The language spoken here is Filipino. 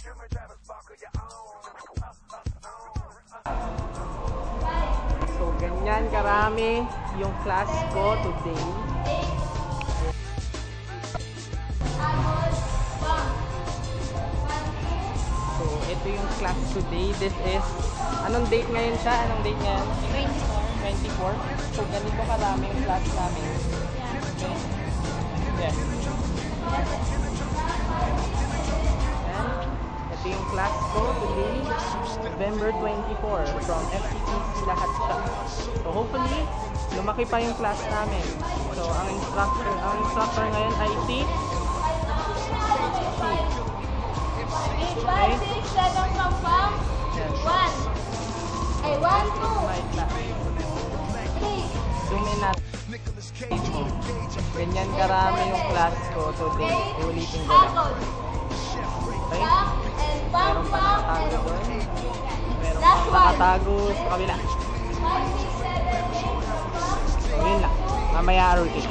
So, ganyan karami yung class ko today. So, ito yung class today. This is, anong date ngayon siya? Anong date ngayon? 24. So, ganito karami yung class namin. Okay. Yes. Ito yung class ko today, November 24, from FCTC lahat siya. So hopefully, lumaki pa yung class namin. So ang instructor ngayon ay si 5, 6, 7, 1. Ay, 1, 2. my class. Zoom in natin. Ganyan karami yung class ko today. Ulitin ko lang. Okay? Meron pa nakatago doon. Meron pa nakatago sa kabila. So, yun lang. Mamaya routine.